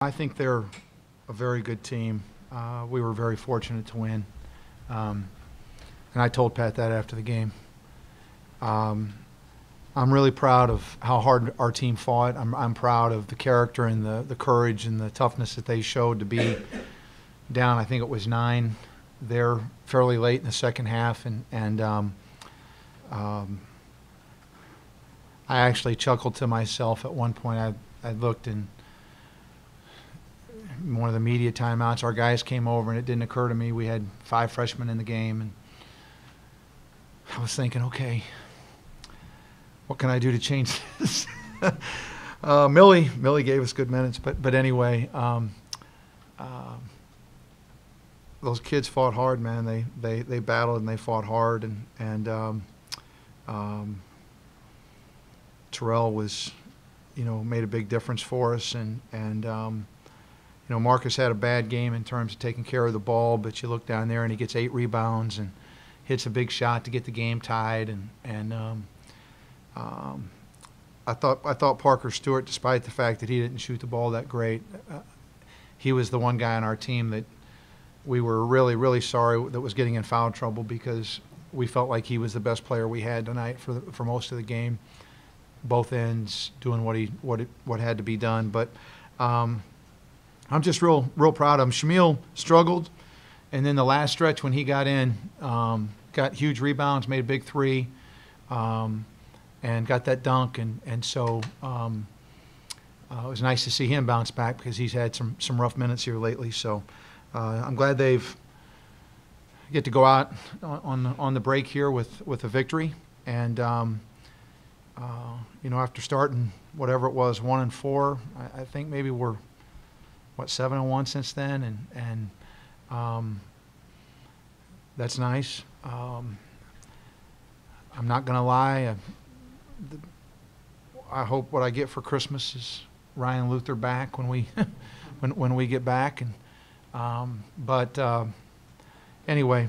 I think they're a very good team. We were very fortunate to win. And I told Pat that after the game. I'm really proud of how hard our team fought. I'm proud of the character and the courage and the toughness that they showed to be down. I think it was 9 there fairly late in the second half. I actually chuckled to myself at one point. I looked, and one of the media timeouts, our guys came over, and it didn't occur to me. We had 5 freshmen in the game, and I was thinking, okay, what can I do to change this? Millie gave us good minutes, but anyway, those kids fought hard, man. They battled and they fought hard, and Terrell was, made a big difference for us, and Marcus had a bad game in terms of taking care of the ball, but you look down there and he gets 8 rebounds and hits a big shot to get the game tied, and I thought Parker Stewart, despite the fact that he didn't shoot the ball that great, he was the one guy on our team that we were really, really sorry that was getting in foul trouble, because we felt like he was the best player we had tonight for most of the game, both ends doing what had to be done. But I'm just real proud of him. Shamil struggled, and then the last stretch when he got in, got huge rebounds, made a big 3, and got that dunk, and so it was nice to see him bounce back, because he's had some rough minutes here lately. So I'm glad get to go out on the break here with a victory, and after starting whatever it was 1-4, I think maybe we're 7-1 since then, and that's nice. I'm not going to lie. I hope what I get for Christmas is Ryan Luther back when we when we get back. But anyway,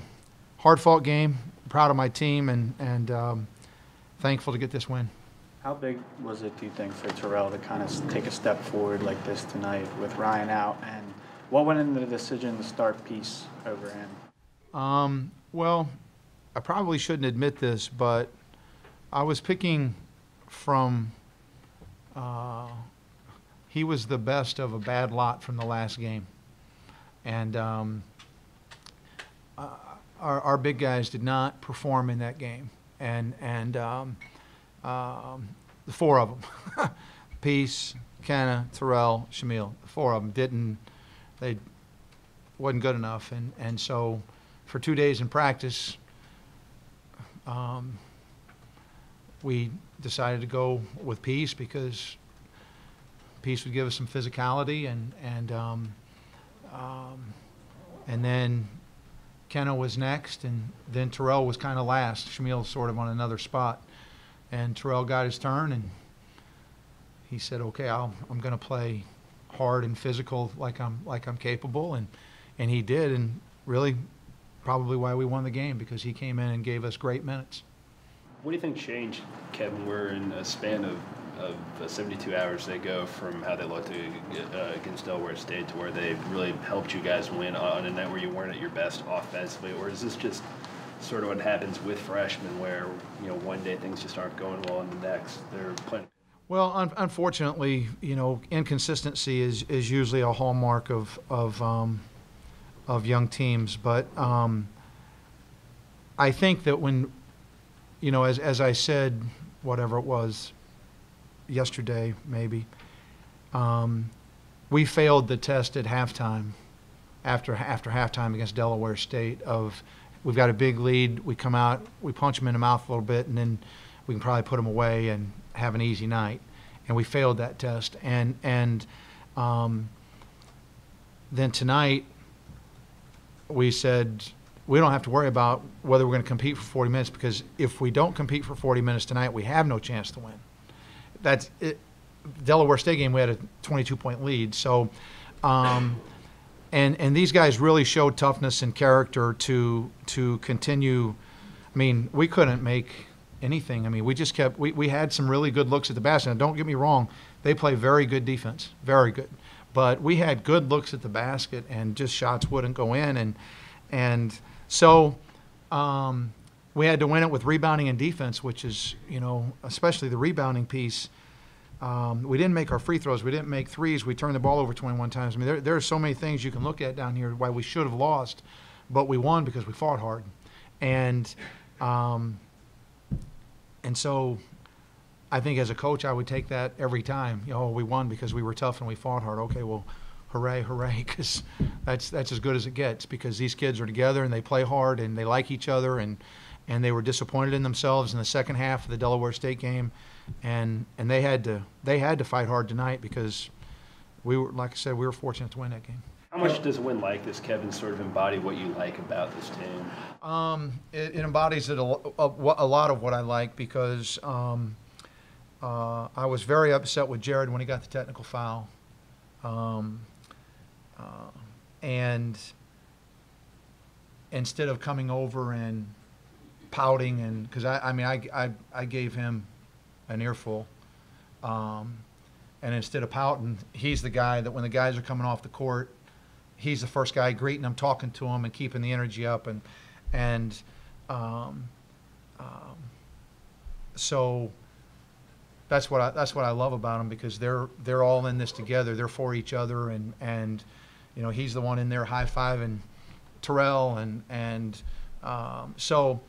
hard-fought game. Proud of my team, and thankful to get this win. How big was it, do you think, for Terrell to kind of take a step forward like this tonight with Ryan out? And what went into the decision to start Peace over him? Well, I probably shouldn't admit this, but I was picking from he was the best of a bad lot from the last game. And our big guys did not perform in that game. And the 4 of them, Peace, Kenna, Terrell, Shamil, the 4 of them didn't, they wasn't good enough. And so for 2 days in practice, we decided to go with Peace, because Peace would give us some physicality, and then Kenna was next, and then Terrell was kind of last. Shamil sort of on another spot, and Terrell got his turn, and he said, "Okay, I'm going to play hard and physical like I'm capable," and he did, and really probably why we won the game, because he came in and gave us great minutes. What do you think changed, Kevin? We're in a span of 72 hours they go from how they looked against Delaware State to where they really helped you guys win on a night where you weren't at your best offensively? Or is this just sort of what happens with freshmen, where one day things just aren't going well and the next they're playing? Well, unfortunately, inconsistency is usually a hallmark of young teams. But I think that when, as I said, whatever it was, yesterday maybe, we failed the test at halftime, after halftime against Delaware State, of we've got a big lead, we come out, we punch them in the mouth a little bit, and then we can probably put them away and have an easy night. And we failed that test. And then tonight we said we don't have to worry about whether we're going to compete for 40 minutes, because if we don't compete for 40 minutes tonight, we have no chance to win. That's it. Delaware State game, we had a 22-point lead. So, and these guys really showed toughness and character to continue. I mean, we couldn't make anything. I mean, we just we had some really good looks at the basket. Now, don't get me wrong, they play very good defense, very good. but we had good looks at the basket and just shots wouldn't go in, and so we had to win it with rebounding and defense, which is, especially the rebounding piece. We didn't make our free throws. We didn't make threes. We turned the ball over 21 times. I mean, there are so many things you can look at down here why we should have lost, but we won because we fought hard. And so I think as a coach, I would take that every time. We won because we were tough and we fought hard. Okay, well, hooray, hooray, because that's as good as it gets, because these kids are together and they play hard and they like each other, and they were disappointed in themselves in the second half of the Delaware State game, and they had to fight hard tonight because we were, like I said, we were fortunate to win that game. How much does a win like this, Kevin, sort of embody what you like about this team? It embodies a lot of what I like, because I was very upset with Jared when he got the technical foul. And instead of coming over and pouting, and because I gave him an earful, and instead of pouting, he's the guy that when the guys are coming off the court, he's the first guy greeting them, talking to them, and keeping the energy up, and so that's what I love about them, because they're all in this together. They're for each other, and he's the one in there high-fiving Terrell, and so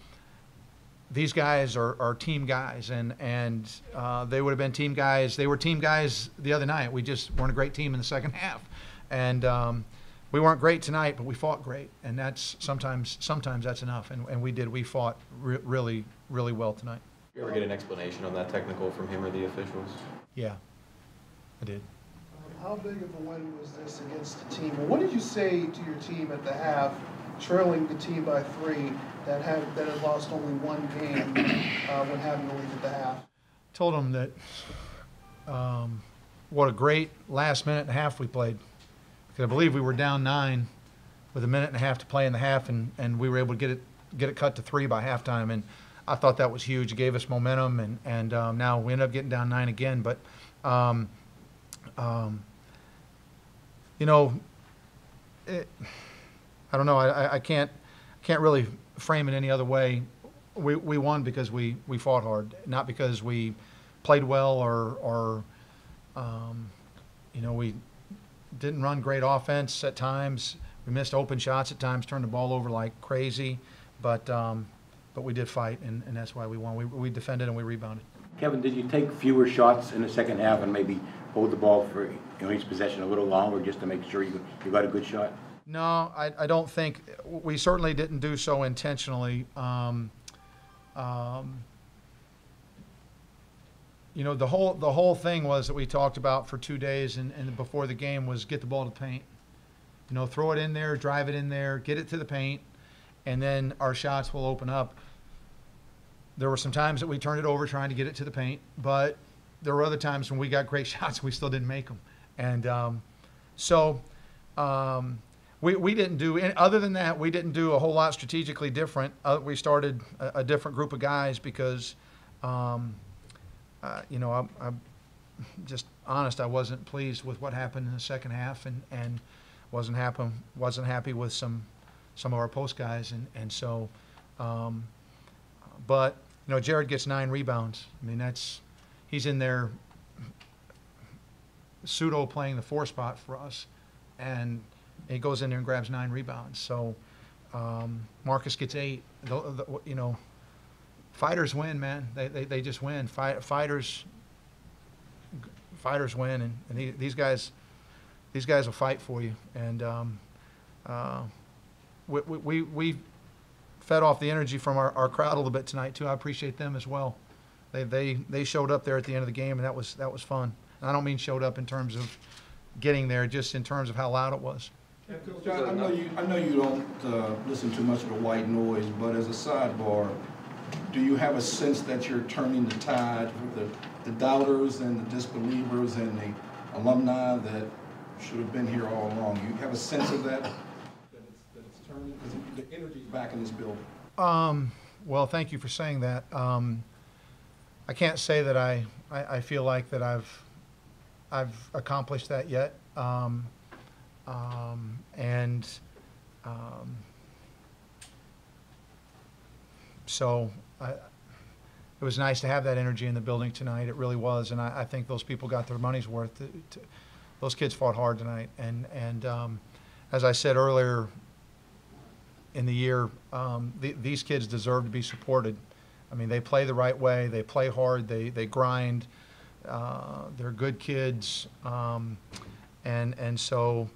these guys are team guys, and they would have been team guys. They were team guys the other night. We just weren't a great team in the second half, and we weren't great tonight, but we fought great, and that's sometimes that's enough, and we did. We fought really, really well tonight. You ever get an explanation on that technical from him or the officials? Yeah, I did. How big of a win was this against the team? And what did you say to your team at the half, trailing the team by 3, that had lost only one game when having to leave at the half? Told them that what a great last minute and a half we played. Because I believe we were down 9 with a minute and a half to play in the half, and we were able to get it cut to 3 by halftime. And I thought that was huge. It gave us momentum, and now we ended up getting down 9 again. But I don't know. I can't really frame it any other way. We won because we fought hard, not because we played well or we didn't run great offense at times. We missed open shots at times, turned the ball over like crazy, but we did fight, and that's why we won. We defended and we rebounded. Kevin, did you take fewer shots in the second half and maybe hold the ball for each possession a little longer just to make sure you got a good shot? No, I don't think. We certainly didn't do so intentionally. The whole thing was that we talked about for 2 days and before the game was get the ball to the paint. Throw it in there, drive it in there, get it to the paint, and then our shots will open up. There were some times that we turned it over trying to get it to the paint, but there were other times when we got great shots and we still didn't make them. And we didn't do, other than that, we didn't do a whole lot strategically different. We started a different group of guys because, I'm just honest, I wasn't pleased with what happened in the second half, and wasn't happy with some of our post guys, and so, but Jared gets 9 rebounds. I mean, he's in there pseudo playing the 4 spot for us, and he goes in there and grabs 9 rebounds. So Marcus gets 8. Fighters win, man. They just win. Fighters win, and these guys will fight for you. And we fed off the energy from our crowd a little bit tonight too. I appreciate them as well. They showed up there at the end of the game, and that was fun. And I don't mean showed up in terms of getting there, just in terms of how loud it was. Coach, I know you don't listen to much of the white noise, but as a sidebar, do you have a sense that you're turning the tide with the doubters and the disbelievers and the alumni that should have been here all along? You have a sense of that it's turning? Because the energy's back in this building. Well, thank you for saying that. I can't say that I feel like that I've accomplished that yet. and so it was nice to have that energy in the building tonight. It really was, and I think those people got their money's worth. Those kids fought hard tonight, and as I said earlier in the year, these kids deserve to be supported. I mean, they play the right way. They play hard. They grind. They're good kids, and so.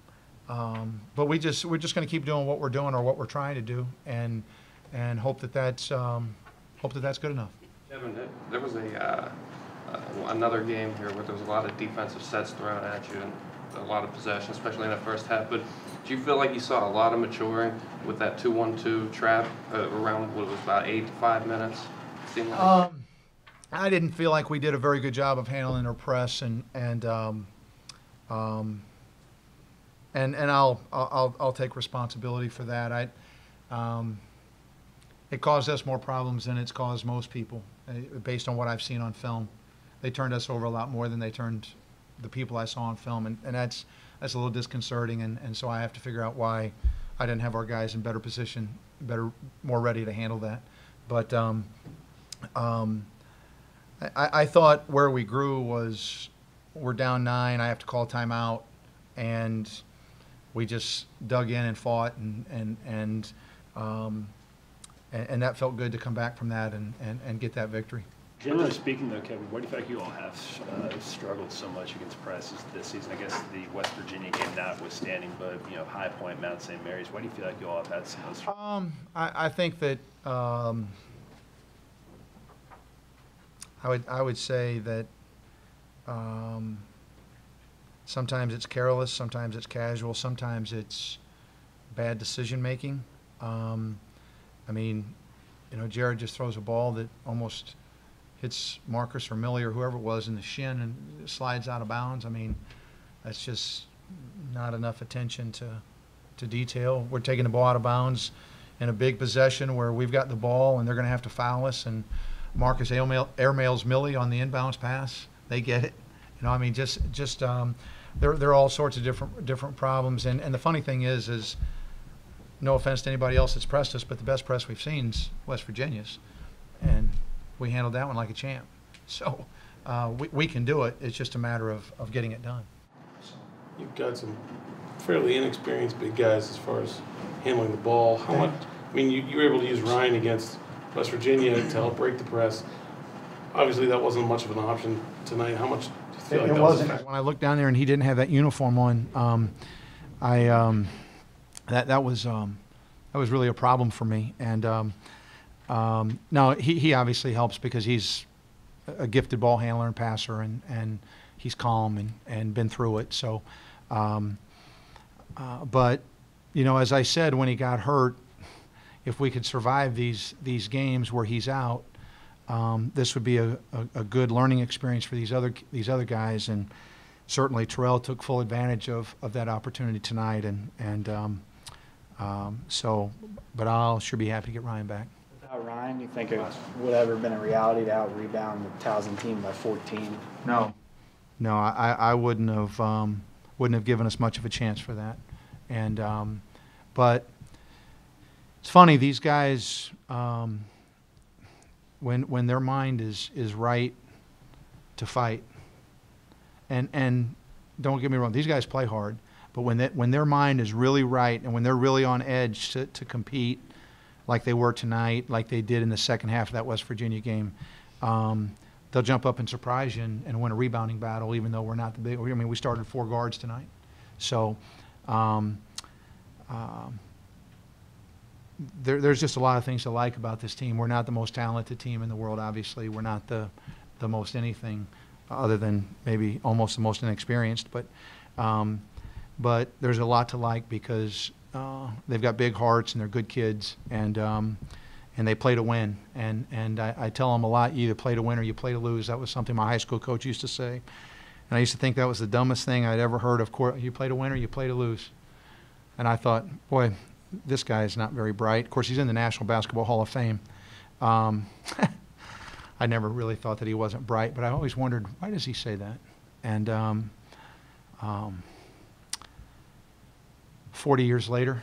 But we're just going to keep doing what we're doing or what we're trying to do, and hope that that's good enough. Kevin, there was another game here where there was a lot of defensive sets thrown at you and a lot of possession, especially in the first half. But do you feel like you saw a lot of maturing with that 2-1-2 trap around what it was about 8 to 5 minutes? Seemed like I didn't feel like we did a very good job of handling their press, and I'll take responsibility for that. It caused us more problems than it's caused most people, based on what I've seen on film. They turned us over a lot more than they turned the people I saw on film, and that's a little disconcerting, and so I have to figure out why I didn't have our guys in better position, more ready to handle that. But I thought where we grew was we're down 9, I have to call timeout, and we just dug in and fought, and that felt good to come back from that and get that victory. Generally speaking, though, Kevin, why do you feel like you all have struggled so much against presses this season? I guess the West Virginia game notwithstanding, but High Point, Mount St. Mary's. Why do you feel like you all have had some of those struggles? I think that I would say that sometimes it's careless, sometimes it's casual, sometimes it's bad decision making. I mean, Jared just throws a ball that almost hits Marcus or Millie or whoever it was in the shin and slides out of bounds. I mean, that's just not enough attention to detail. We're taking the ball out of bounds in a big possession where we've got the ball and they're going to have to foul us, and Marcus airmails Millie on the inbounds pass. They get it. I mean, just there are all sorts of different problems. And the funny thing is no offense to anybody else that's pressed us, but the best press we've seen is West Virginia's, and we handled that one like a champ. So we can do it. It's just a matter of getting it done. You've got some fairly inexperienced big guys as far as handling the ball. How much? I mean, you were able to use Ryan against West Virginia to help break the press. Obviously, that wasn't much of an option tonight. How much do you feel like that was? When I looked down there and he didn't have that uniform on, that was really a problem for me. And now he obviously helps because he's a gifted ball handler and passer, and he's calm and been through it. So, but as I said when he got hurt, if we could survive these games where he's out, this would be a good learning experience for these other guys, and certainly Terrell took full advantage of that opportunity tonight, but I'll sure be happy to get Ryan back. Without Ryan, you think it would have ever been a reality to out-rebound the Towson team by 14? No, I wouldn't have given us much of a chance for that, but it's funny, these guys. When their mind is right to fight, and don't get me wrong, these guys play hard, but when their mind is really right and when they're really on edge to compete, like they were tonight, like they did in the second half of that West Virginia game, they'll jump up and surprise you and win a rebounding battle, even though we're not the big. I mean, we started 4 guards tonight, so. There's just a lot of things to like about this team. We're not the most talented team in the world, obviously. We're not the most anything other than maybe almost the most inexperienced. But there's a lot to like because they've got big hearts and they're good kids, and they play to win. And I tell them a lot, you either play to win or you play to lose. That was something my high school coach used to say. And I used to think that was the dumbest thing I'd ever heard. Of course, you play to win or you play to lose. And I thought, boy, this guy is not very bright. Of course, he's in the National Basketball Hall of Fame. I never really thought that he wasn't bright, but I always wondered, why does he say that? And 40 years later,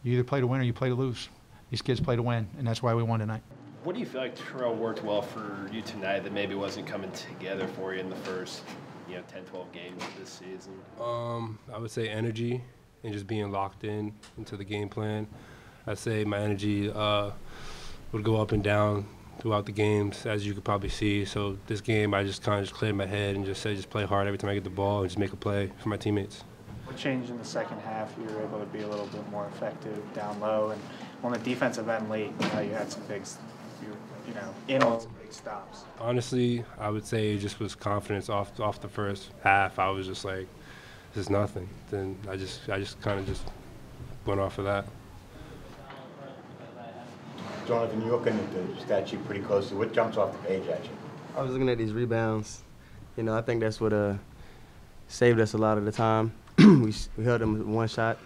you either play to win or you play to lose. These kids play to win, and that's why we won tonight. What do you feel like Terrell worked well for you tonight that maybe wasn't coming together for you in the first, 10, 12 games of this season? I would say energy and just being locked into the game plan. I'd say my energy would go up and down throughout the games, as you could probably see. So this game, I just kind of cleared my head and just said, just play hard every time I get the ball and just make a play for my teammates. What changed in the second half? You were able to be a little bit more effective down low, and on the defensive end late, you had some big, in on some big stops. Honestly, I would say it just was confidence off the first half. I was just like, this is nothing. Then I just kind of just went off of that. Jonathan, you're looking at the stat sheet pretty closely. What jumps off the page at you? I was looking at these rebounds. I think that's what saved us a lot of the time. we held them with one shot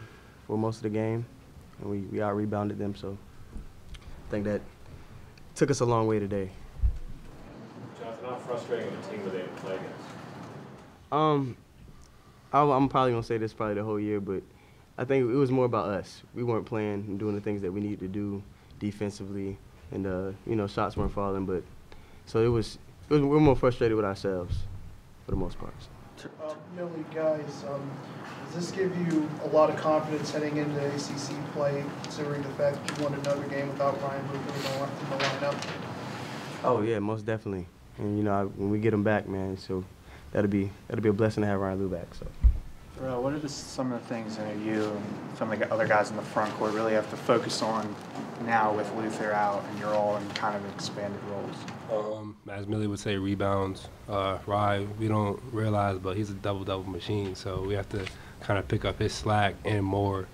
for most of the game, and we out-rebounded them. So I think that took us a long way today. Jonathan, how frustrating of a team were they to play against? I'm probably going to say this probably the whole year, but I think it was more about us. We weren't playing and doing the things that we needed to do defensively, and shots weren't falling. But so we were more frustrated with ourselves for the most part. Millie, guys, does this give you a lot of confidence heading into ACC play, considering the fact that you won another game without Ryan Luker in the lineup? Oh yeah, most definitely. And when we get him back, man, so that'll be a blessing to have Ryan Lou back. So. Terrell, what are some of the things that you and some of the other guys in the front court really have to focus on now with Luther out and you're all in kind of expanded roles? As Millie would say, rebounds. Rye, we don't realize, but he's a double-double machine, so we have to kind of pick up his slack and more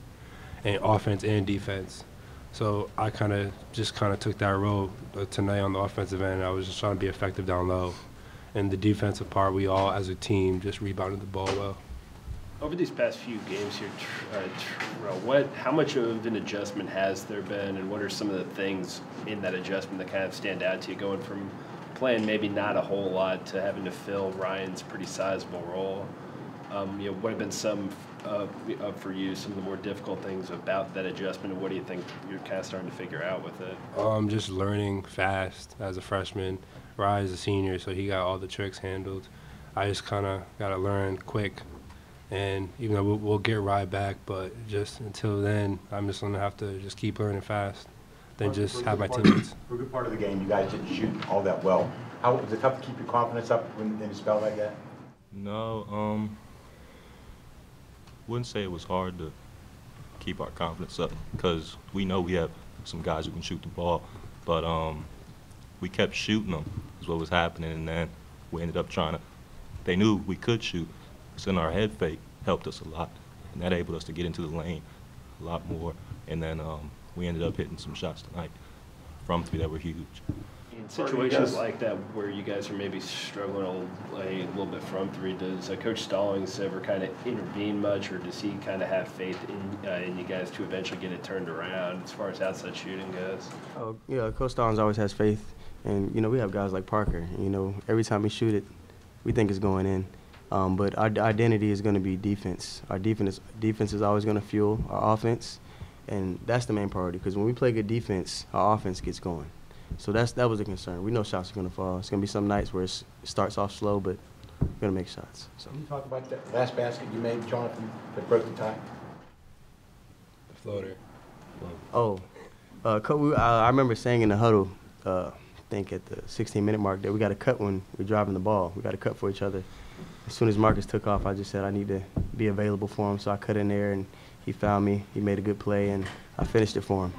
in offense and defense. So I kind of took that role tonight on the offensive end. I was just trying to be effective down low. And the defensive part, we all, as a team, just rebounded the ball well. Over these past few games here, Terrell, how much of an adjustment has there been, and what are some of the things in that adjustment that kind of stand out to you, going from playing maybe not a whole lot to having to fill Ryan's pretty sizable role? What have been some for you, some of the more difficult things about that adjustment, and what do you think you're kind of starting to figure out with it? Just learning fast as a freshman. Ryan's a senior, so he got all the tricks handled. I just kind of got to learn quick. And even though we'll get Rye back, but just until then, I'm just going to have to just keep learning fast, then just have my teammates. For a good part of the game, you guys didn't shoot all that well. How was it tough to keep your confidence up in a spell like that? No, wouldn't say it was hard to keep our confidence up because we know we have some guys who can shoot the ball, but we kept shooting them is what was happening, and then we ended up they knew we could shoot. So in our head fake helped us a lot, and that enabled us to get into the lane a lot more. And then we ended up hitting some shots tonight from three that were huge. In situations like that where you guys are maybe struggling a little bit from three, does Coach Stallings ever kind of intervene much, or does he kind of have faith in you guys to eventually get it turned around as far as outside shooting goes? Oh, yeah, Coach Stallings always has faith. And, we have guys like Parker. Every time we shoot it, we think it's going in. But our identity is going to be defense. Our defense is always going to fuel our offense, and that's the main priority. Because when we play good defense, our offense gets going. So that was a concern. We know shots are going to fall. It's going to be some nights where it starts off slow, but we're going to make shots. So. Can you talk about that last basket you made, Jonathan, that broke the tie? The floater. Oh, I remember saying in the huddle, I think at the 16-minute mark, that we got to cut when we're driving the ball. We got to cut for each other. As soon as Marcus took off, I just said I need to be available for him. So I cut in there, and he found me. He made a good play, and I finished it for him.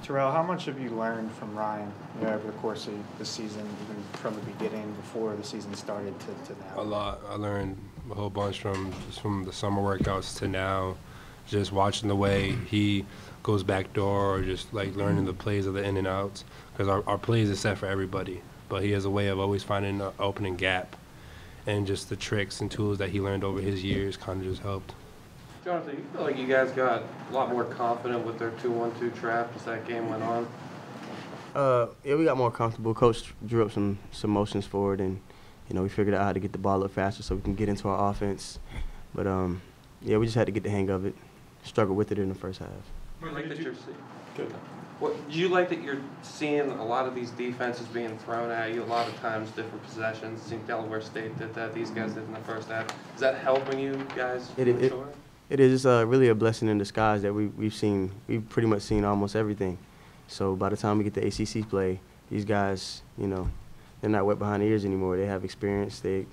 Terrell, how much have you learned from Ryan over the course of the season, even from the beginning, before the season started to now? A lot. I learned a whole bunch from the summer workouts to now. Just watching the way he goes back door, or just like learning the plays of the in and outs. Because our plays are set for everybody, but he has a way of always finding an opening gap. And just the tricks and tools that he learned over his years kind of just helped. Jonathan, you feel like you guys got a lot more confident with their 2-1-2 trap as that game went on? Yeah, we got more comfortable. Coach drew up some motions forward, and we figured out how to get the ball up faster so we can get into our offense. But yeah, we just had to get the hang of it. struggled with it in the first half. You like that you're good. Do you like that you're seeing a lot of these defenses being thrown at you a lot of times, different possessions? I think Delaware State did that. These guys did in the first half. Is that helping you guys mature? It is really a blessing in disguise that we've pretty much seen almost everything. So by the time we get to ACC play, these guys, you know, they're not wet behind the ears anymore. They have experience. They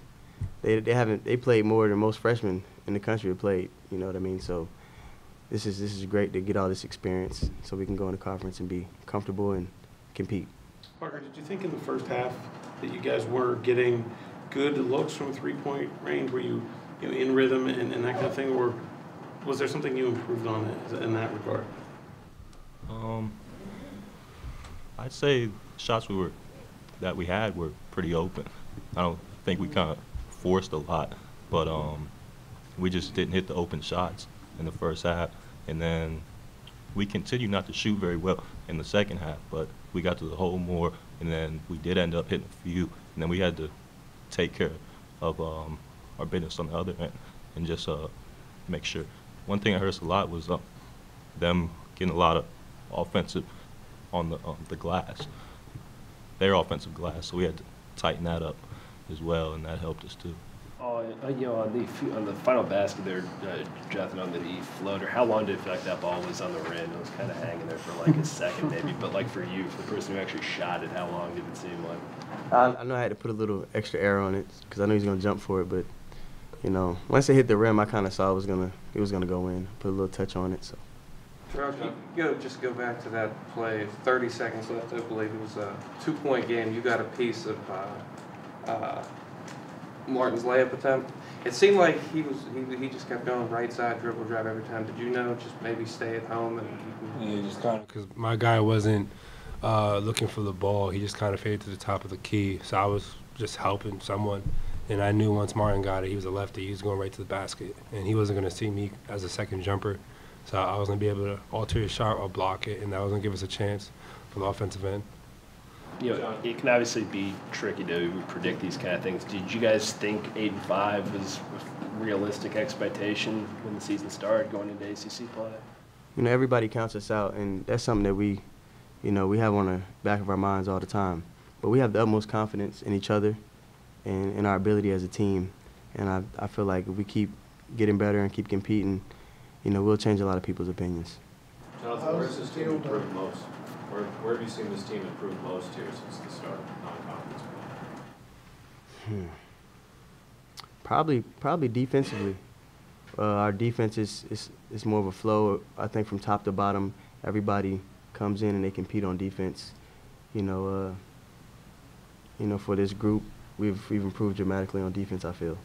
played more than most freshmen in the country have played. You know what I mean? So this is great to get all this experience so we can go in the conference and be comfortable and compete. Parker, did you think in the first half that you guys were getting good looks from three-point range? Were you in rhythm and that kind of thing, or was there something you improved on in that regard? I'd say shots that we had were pretty open. I don't think we kind of forced a lot, but we just didn't hit the open shots in the first half. And then we continued not to shoot very well in the second half, but we got to the hole more, and then we did end up hitting a few, and then we had to take care of our business on the other end and just make sure. One thing I heard a lot was them getting a lot of offensive on the glass, their offensive glass, so we had to tighten that up as well, and that helped us too. On the final basket there, Jonathan, on the floater, how long did it feel like that ball was on the rim? It was kind of hanging there for like a second maybe, but like for you, for the person who actually shot it, how long did it seem like? I know I had to put a little extra air on it because I knew he was going to jump for it, but you know, once it hit the rim, I kind of saw it was gonna go in. Put a little touch on it. So. Charles, just go back to that play. 30 seconds left, I believe it was a 2-point game. You got a piece of Martin's layup attempt. It seemed like he just kept going right side, dribble drive every time. Did you know just maybe stay at home and? Yeah, just kind of because my guy wasn't looking for the ball. He just kind of faded to the top of the key. So I was just helping someone, and I knew once Martin got it, he was a lefty. He was going right to the basket, and he wasn't going to see me as a second jumper. So I was going to be able to alter his shot or block it, and that was going to give us a chance for the offensive end. You know, it can obviously be tricky to predict these kind of things. Did you guys think 8-5 was a realistic expectation when the season started going into ACC play? You know, everybody counts us out, and that's something that we have on the back of our minds all the time. But we have the utmost confidence in each other and in our ability as a team. And I feel like if we keep getting better and keep competing, you know, we'll change a lot of people's opinions. Jonathan, where has this team improved most? Where have you seen this team improve most here since the start of non-conference play? Probably defensively. Our defense is more of a flow. I think from top to bottom, everybody comes in and they compete on defense. You know, for this group, we've improved dramatically on defense, I feel.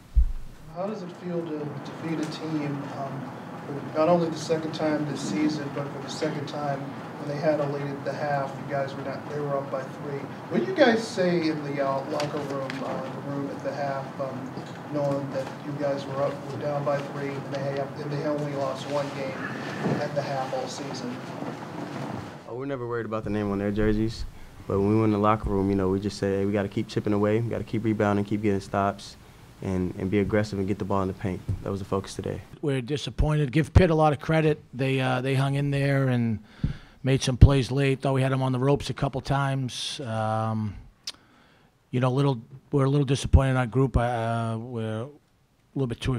How does it feel to defeat a team, not only the second time this season, but for the second time when they had a lead at the half, they were up by 3. What did you guys say in the locker room, the room at the half, knowing that you guys were down by 3, and they only lost 1 game at the half all season? Oh, we're never worried about the name on their jerseys, but when we went in the locker room, you know, we just say, hey, we got to keep chipping away, we got to keep rebounding, keep getting stops, and be aggressive and get the ball in the paint. That was the focus today. We're disappointed. Give Pitt a lot of credit. They hung in there and made some plays late. Thought we had them on the ropes a couple times. You know, we're a little disappointed in our group. We're a little bit too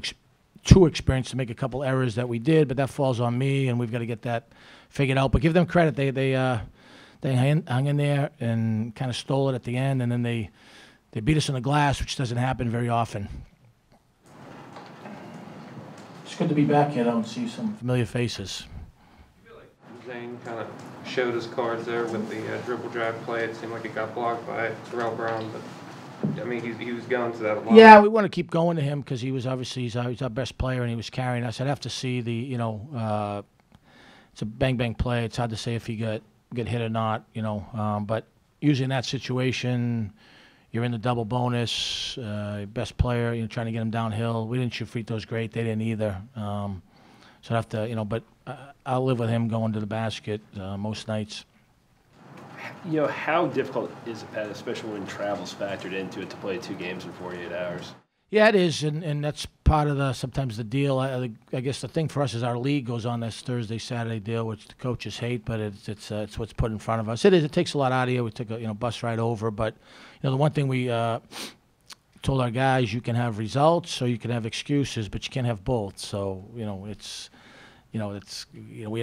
experienced to make a couple errors that we did, but that falls on me, and we've got to get that figured out. But give them credit. They hung in there and kind of stole it at the end, and then they beat us on the glass, which doesn't happen very often. It's good to be back here, though, and see some familiar faces. I feel like Zane kind of showed his cards there with the dribble drive play. It seemed like it got blocked by Terrell Brown, but I mean, he was going to that a lot. Yeah, we want to keep going to him because he was obviously he's our best player, and he was carrying us. I'd have to see it's a bang play. It's hard to say if he got hit or not, but usually in that situation, you're in the double bonus, best player, you're trying to get him downhill. We didn't shoot free throws great. They didn't either. So I have to, but I'll live with him going to the basket most nights. You know, how difficult is it, Pat, especially when travel's factored into it, to play 2 games in 48 hours? Yeah, it is, and that's part of sometimes the deal. I guess the thing for us is our league goes on this Thursday, Saturday deal, which the coaches hate, but it's what's put in front of us. It takes a lot out of you. We took a bus ride over, but the one thing we told our guys, you can have results or you can have excuses, but you can't have both. So we had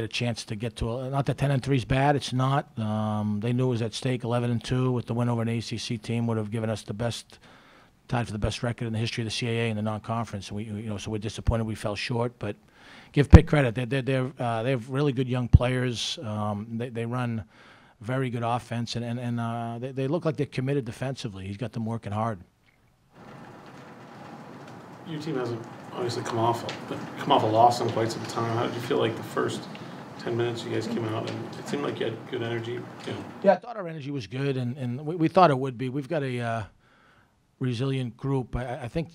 a chance to get to not that 10-3 is bad. It's not. They knew it was at stake. 11-2 with the win over an ACC team would have given us tied for the best record in the history of the CAA in the non-conference. And so we're disappointed we fell short. But give Pitt credit. They have really good young players. They run very good offense, and they look like they're committed defensively. He's got them working hard. Your team hasn't obviously come off a loss in quite some time. How did you feel like the first 10 minutes you guys came out? And it seemed like you had good energy. Yeah, I thought our energy was good, and we thought it would be. We've got a resilient group. I think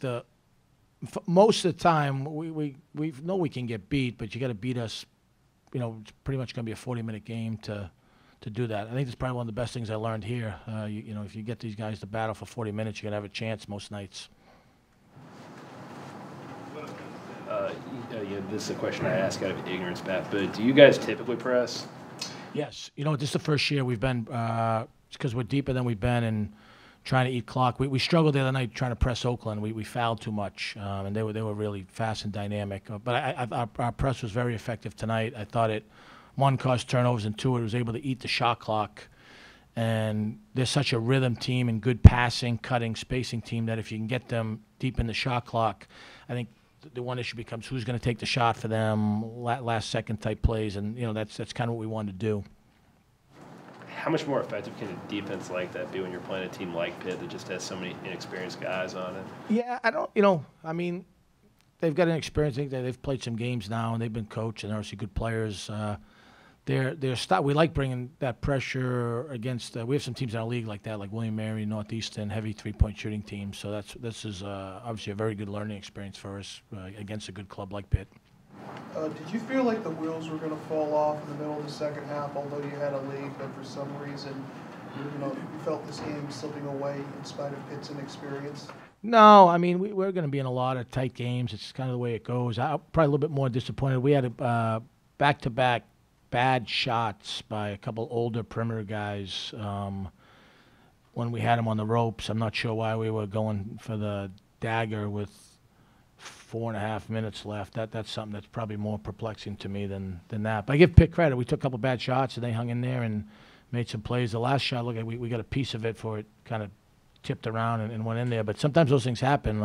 most of the time we know we can get beat, but you got to beat us. It's pretty much going to be a 40-minute game to do that. I think that's probably one of the best things I learned here. If you get these guys to battle for 40 minutes, you're going to have a chance most nights. This is a question I ask out of ignorance, Pat, but do you guys typically press? Yes. This is the first year we've been, because we're deeper than we've been in trying to eat clock. We struggled the other night trying to press Oakland. We fouled too much, and they were really fast and dynamic. But our press was very effective tonight. I thought it, one, caused turnovers, and two, it was able to eat the shot clock. And they're such a rhythm team and good passing, cutting, spacing team that if you can get them deep in the shot clock, I think the one issue becomes who's going to take the shot for them, last second type plays, and that's kind of what we wanted to do. How much more effective can a defense like that be when you're playing a team like Pitt that just has so many inexperienced guys on it? Yeah, I mean, they've got an experience. I think they've played some games now, and they've been coached, and they're obviously good players. We like bringing that pressure against. We have some teams in our league like that, like William Mary, Northeastern, heavy three-point shooting teams. So this is obviously a very good learning experience for us against a good club like Pitt. Did you feel like the wheels were going to fall off in the middle of the second half, although you had a lead, but for some reason, you felt this game slipping away in spite of Pitt's inexperience? No, I mean we're going to be in a lot of tight games. It's kind of the way it goes. I'm probably a little bit more disappointed. We had back-to-back bad shots by a couple older perimeter guys when we had them on the ropes. I'm not sure why we were going for the dagger with 4.5 minutes left. That's something that's probably more perplexing to me than that. But I give Pitt credit. We took a couple bad shots, and they hung in there and made some plays. The last shot, we got a piece of it before it kind of tipped around and went in there. But sometimes those things happen.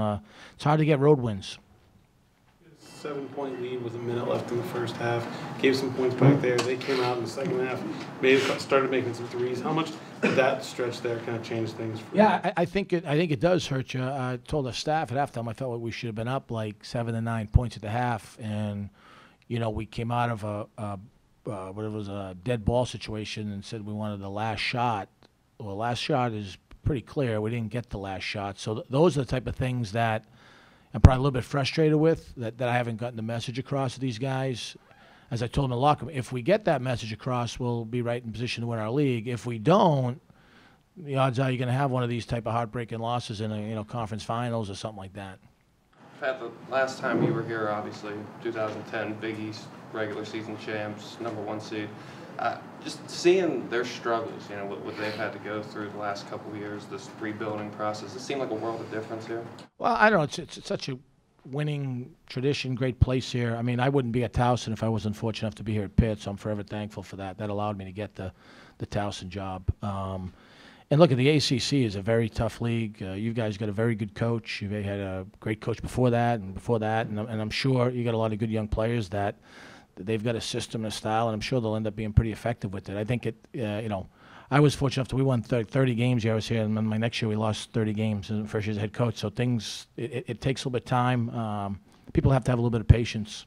It's hard to get road wins. 7-point lead with a minute left in the first half. Gave some points back there. They came out in the second half, started making some threes. How much did that stretch there kind of change things for you? I think it does hurt you. I told the staff at halftime I felt like we should have been up like 7 to 9 points at the half, and we came out of a dead ball situation and said we wanted the last shot. Well, the last shot is pretty clear. We didn't get the last shot. So those are the type of things that I'm probably a little bit frustrated with, that I haven't gotten the message across to these guys. As I told them in the locker room, if we get that message across, we'll be right in position to win our league. If we don't, the odds are you're going to have one of these type of heartbreaking losses in a conference finals or something like that. Pat, the last time you were here, obviously, 2010, Big East regular season champs, #1 seed. Just seeing their struggles, what they've had to go through the last couple of years, this rebuilding process, it seemed like a world of difference here. Well, I don't know. It's such a winning tradition, great place here. I mean, I wouldn't be at Towson if I wasn't fortunate enough to be here at Pitt, so I'm forever thankful for that. That allowed me to get the Towson job. And look, the ACC is a very tough league. You guys got a very good coach. You've had a great coach before that, and I'm sure you got a lot of good young players that they've got a system and a style, and I'm sure they'll end up being pretty effective with it. I think I was fortunate enough that we won 30 games here. I was here, and then my next year we lost 30 games in the first year as head coach. So it takes a little bit of time. People have to have a little bit of patience.